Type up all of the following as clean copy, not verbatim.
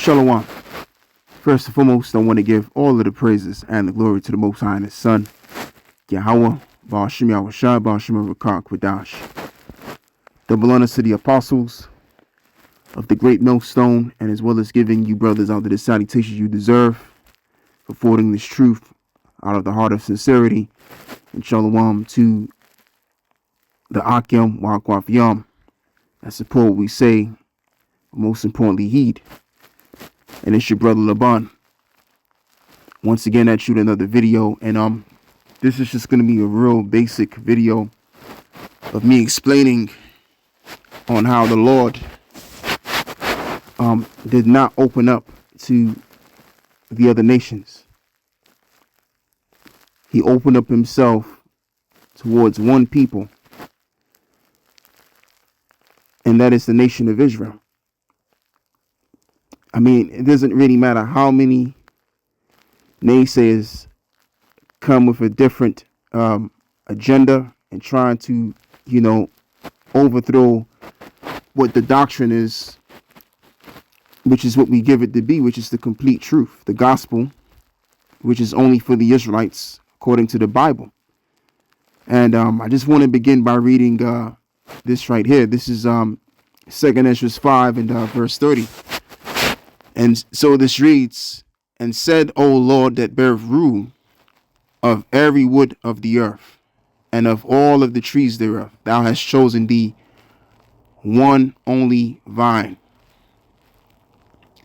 Shalom. First and foremost, I want to give all of the praises and the glory to the Most High and His Son, Yahawah, Ba'ashim Yahushua, Ba'ashim Rakak Kwadash. Double honors to the apostles of the great millstone, and as well as giving you brothers out the salutations you deserve for forwarding this truth out of the heart of sincerity. And Shalom to the Akim Wa'akwaf Yam that support what we say, most importantly heed. And it's your brother Laban once again at you with another video, and this is just going to be a real basic video of me explaining on how the Lord did not open up to the other nations. He opened up himself towards one people, and that is the nation of Israel. I mean, it doesn't really matter how many naysayers come with a different agenda and trying to, overthrow what the doctrine is, which is what we give it to be, which is the complete truth, the gospel, which is only for the Israelites according to the Bible. And I just want to begin by reading this right here. This is 2 Ezra 5 and verse 30. And so this reads, "And said, O Lord, that beareth rule of every wood of the earth, and of all of the trees thereof, thou hast chosen thee one only vine.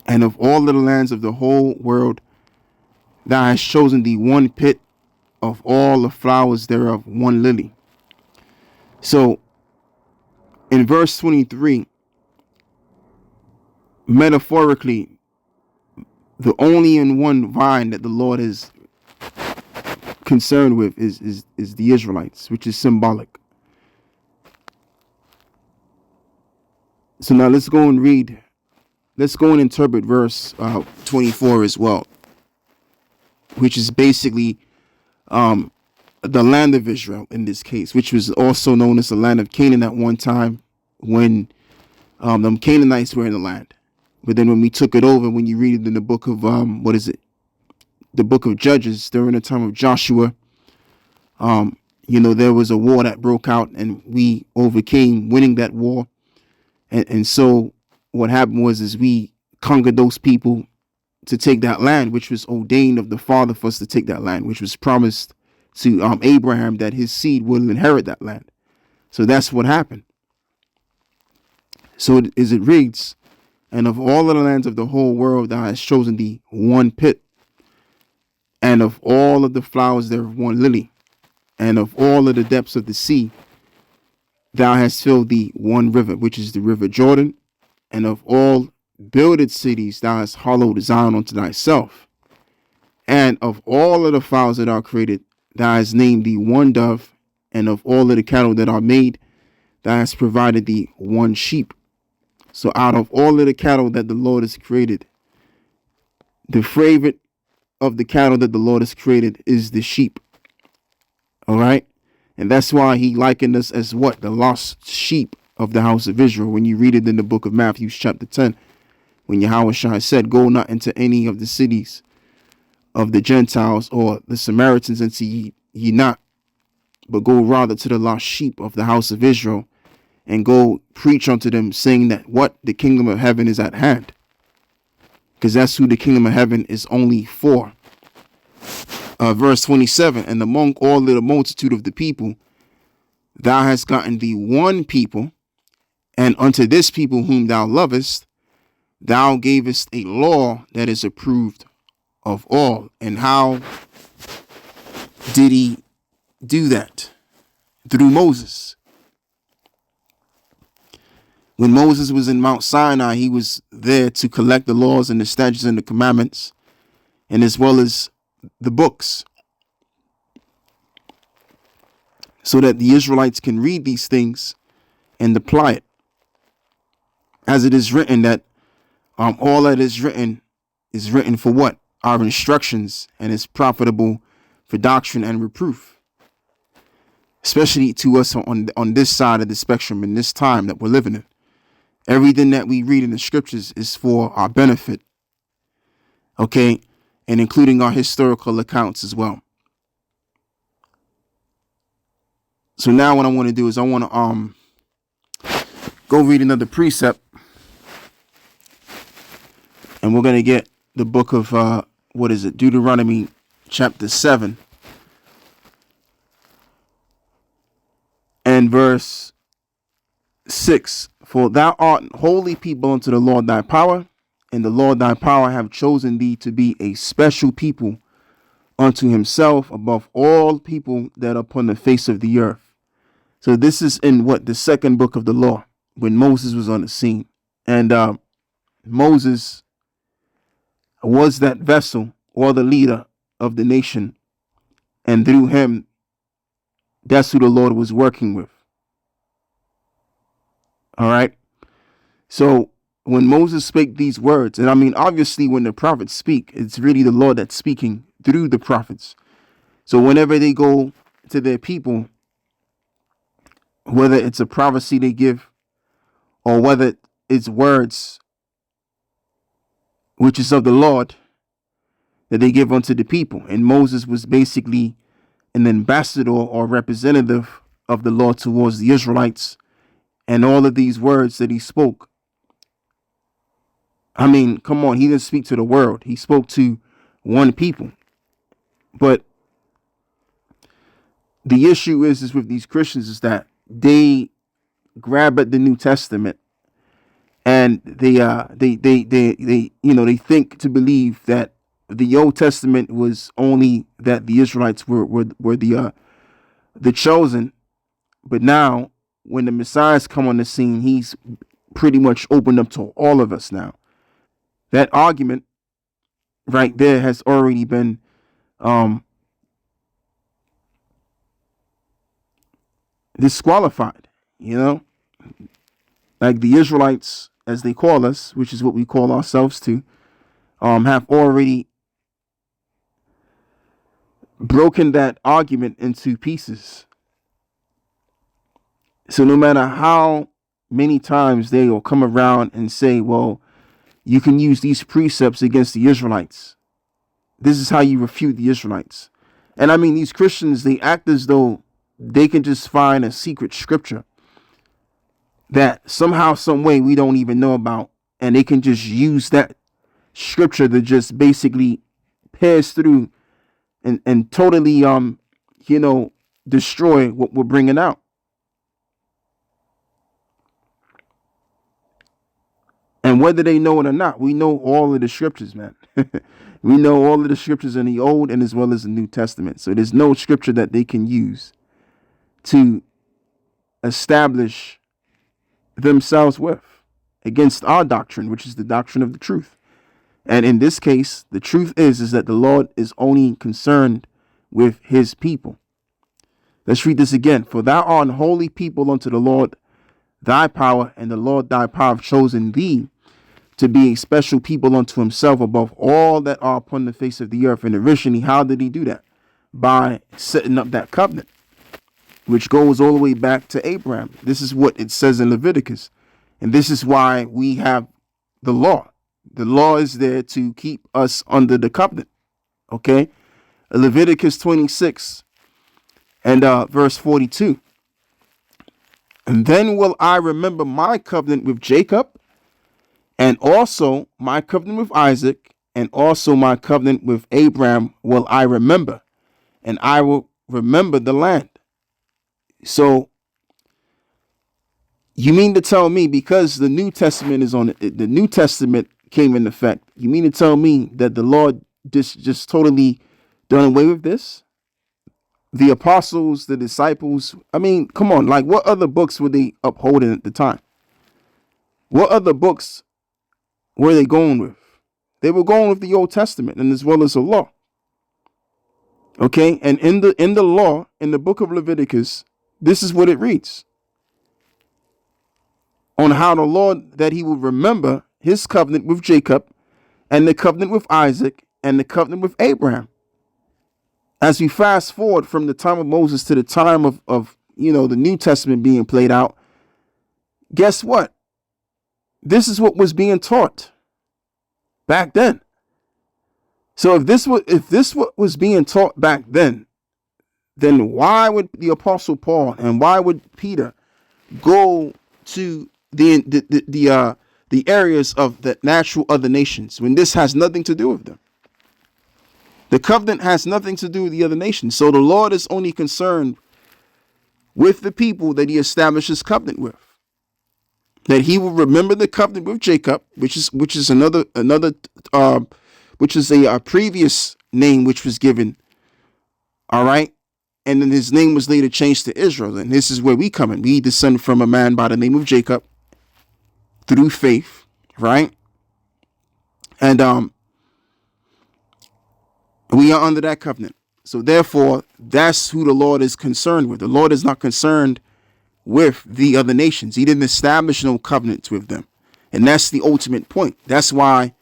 And of all of the lands of the whole world, thou hast chosen thee one pit, of all the flowers thereof one lily." So in verse 23, metaphorically, the only and one vine that the Lord is concerned with is the Israelites, which is symbolic. So now let's go and interpret verse 24 as well, which is basically the land of Israel in this case, which was also known as the land of Canaan at one time when the Canaanites were in the land. But then when we took it over, when you read it in the book of, the book of Judges, during the time of Joshua, there was a war that broke out and we overcame, winning that war. And so what happened is we conquered those people to take that land, which was ordained of the Father for us to take that land, which was promised to Abraham that his seed will inherit that land. So that's what happened. So as it reads, "And of all of the lands of the whole world, thou hast chosen thee one pit, and of all of the flowers thereof one lily, and of all of the depths of the sea, thou hast filled thee one river, which is the river Jordan, and of all builded cities thou hast hollowed Zion unto thyself, and of all of the fowls that are created, thou hast named thee one dove, and of all of the cattle that are made, thou hast provided thee one sheep." So out of all of the cattle that the Lord has created, the favorite of the cattle that the Lord has created is the sheep. All right. And that's why he likened us as what? The lost sheep of the house of Israel. When you read it in the book of Matthew chapter 10, when Yahawah said, "Go not into any of the cities of the Gentiles or the Samaritans and see ye not, but go rather to the lost sheep of the house of Israel, and go preach unto them, saying that what? The kingdom of heaven is at hand." Because that's who the kingdom of heaven is only for. Verse 27, "And among all the multitude of the people, thou hast gotten thee one people, and unto this people whom thou lovest, thou gavest a law that is approved of all." And how did he do that? Through Moses. When Moses was in Mount Sinai, he was there to collect the laws and the statutes and the commandments, and as well as the books, so that the Israelites can read these things and apply it. As it is written that all that is written for what? Our instructions, and is profitable for doctrine and reproof. Especially to us on this side of the spectrum in this time that we're living in. Everything that we read in the scriptures is for our benefit Okay, and including our historical accounts as well. So now what I want to do is I want to go read another precept, and we're gonna get the book of Deuteronomy chapter 7 and verse 6. For thou art holy people unto the Lord thy power, and the Lord thy power have chosen thee to be a special people unto himself above all people that are upon the face of the earth. So this is in the second book of the law, when Moses was on the scene. And Moses was that vessel or the leader of the nation. And through him, that's who the Lord was working with. All right. So when Moses spake these words, and I mean, obviously, when the prophets speak, it's really the Lord that's speaking through the prophets. So whenever they go to their people, whether it's a prophecy they give or whether it's words which is of the Lord that they give unto the people. And Moses was basically an ambassador or representative of the Lord towards the Israelites. And all of these words that he spoke, I mean, come on, he didn't speak to the world. He spoke to one people. But the issue is with these Christians is that they grab at the New Testament and they think to believe that the Old Testament was only that the Israelites were the chosen. But now when the Messiah's come on the scene, he's pretty much opened up to all of us now. That argument right there has already been disqualified, like the Israelites, as they call us, which is what we call ourselves to, have already broken that argument into pieces. So no matter how many times they will come around and say, well, you can use these precepts against the Israelites. This is how you refute the Israelites. And I mean, these Christians, they act as though they can just find a secret scripture that somehow, some way we don't even know about. And they can just use that scripture to just basically pass through and totally, destroy what we're bringing out. And whether they know it or not, we know all of the scriptures, man. We know all of the scriptures in the Old and as well as the New Testament. So there's no scripture that they can use to establish themselves with against our doctrine, which is the doctrine of the truth. And in this case, the truth is that the Lord is only concerned with his people. Let's read this again. For thou art an holy people unto the Lord thy power, and the Lord thy power have chosen thee to be a special people unto himself above all that are upon the face of the earth. And originally, how did he do that? By setting up that covenant, which goes all the way back to Abraham. This is what it says in Leviticus. And this is why we have the law. The law is there to keep us under the covenant. Okay? Leviticus 26 and verse 42. And then will I remember my covenant with Jacob, and also my covenant with Isaac, and also my covenant with Abraham will I remember, and I will remember the land. So you mean to tell me, because the New Testament the New Testament came in effect, you mean to tell me that the Lord just totally done away with this? The apostles, the disciples, I mean, come on, like what other books were they upholding at the time? What other books were they going with? They were going with the Old Testament and as well as the law. Okay, and in the law, in the book of Leviticus, this is what it reads on how the Lord, that he will remember his covenant with Jacob and the covenant with Isaac and the covenant with Abraham. As we fast forward from the time of Moses to the time of the New Testament being played out, guess what? This is what was being taught back then. So if this was being taught back then why would the Apostle Paul and why would Peter go to the areas of the natural other nations when this has nothing to do with them? The covenant has nothing to do with the other nations. So the Lord is only concerned with the people that he establishes covenant with. That he will remember the covenant with Jacob, which is another which is a previous name which was given. All right. And then his name was later changed to Israel. And this is where we come in. We descend from a man by the name of Jacob through faith, right? And we are under that covenant. So therefore, that's who the Lord is concerned with. The Lord is not concerned with the other nations. He didn't establish no covenants with them. And that's the ultimate point. That's why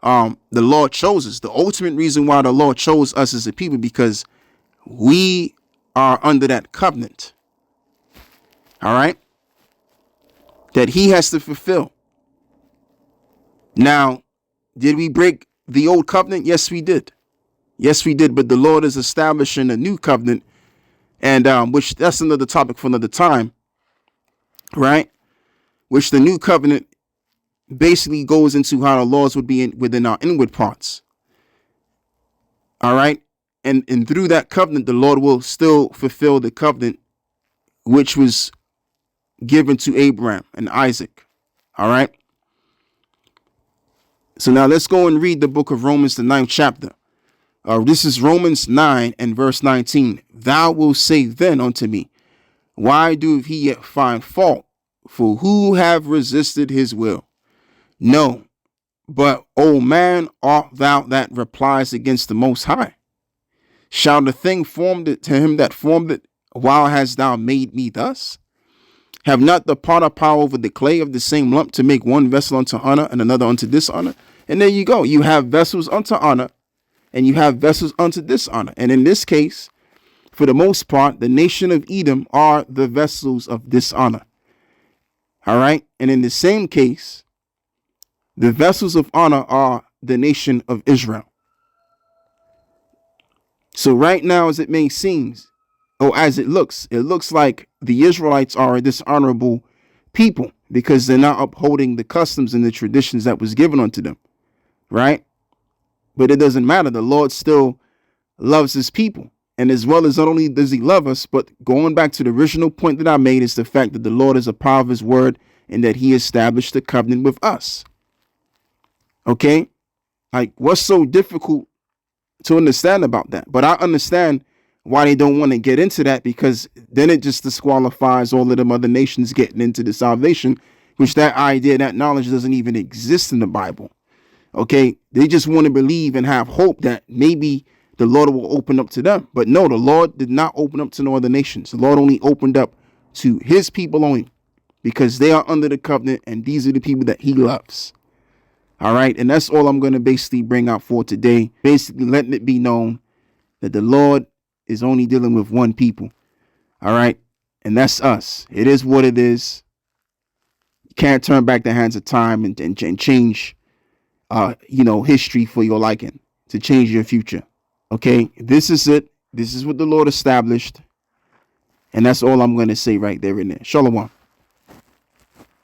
the Lord chose us. The ultimate reason why the Lord chose us as a people, because we are under that covenant. All right. That he has to fulfill. Now, did we break the old covenant? Yes, we did. Yes, we did. But the Lord is establishing a new covenant, and which that's another topic for another time. Right. Which the new covenant basically goes into how the laws would be within our inward parts. All right. And through that covenant, the Lord will still fulfill the covenant which was given to Abraham and Isaac. All right. So now let's go and read the book of Romans, the 9th chapter. This is Romans 9 and verse 19. Thou wilt say then unto me, why do he yet find fault? For who have resisted his will? No, but, O man, art thou that replies against the Most High? Shall the thing formed it to him that formed it, while hast thou made me thus? Have not the potter power over the clay of the same lump to make one vessel unto honor and another unto dishonor? And there you go. You have vessels unto honor and you have vessels unto dishonor. And in this case, for the most part, the nation of Edom are the vessels of dishonor. All right. And in the same case, the vessels of honor are the nation of Israel. So right now, as it may seem, or as it looks like the Israelites are a dishonorable people because they're not upholding the customs and the traditions that was given unto them. Right. But it doesn't matter. The Lord still loves his people. And as well as not only does he love us, but going back to the original point that I made is the fact that the Lord is a power of his word and that he established the covenant with us. OK, like what's so difficult to understand about that? But I understand why they don't want to get into that, because then it just disqualifies all of them other nations getting into the salvation, which that idea, that knowledge doesn't even exist in the Bible. OK, they just want to believe and have hope that maybe the Lord will open up to them. But no, the Lord did not open up to no other nations. The Lord only opened up to his people only, because they are under the covenant and these are the people that he loves. All right. And that's all I'm going to basically bring out for today. Basically letting it be known that the Lord is only dealing with one people. All right. And that's us. It is what it is. You can't turn back the hands of time and change, history for your liking, to change your future. OK, this is it. This is what the Lord established. And that's all I'm going to say right there in there. Shalom.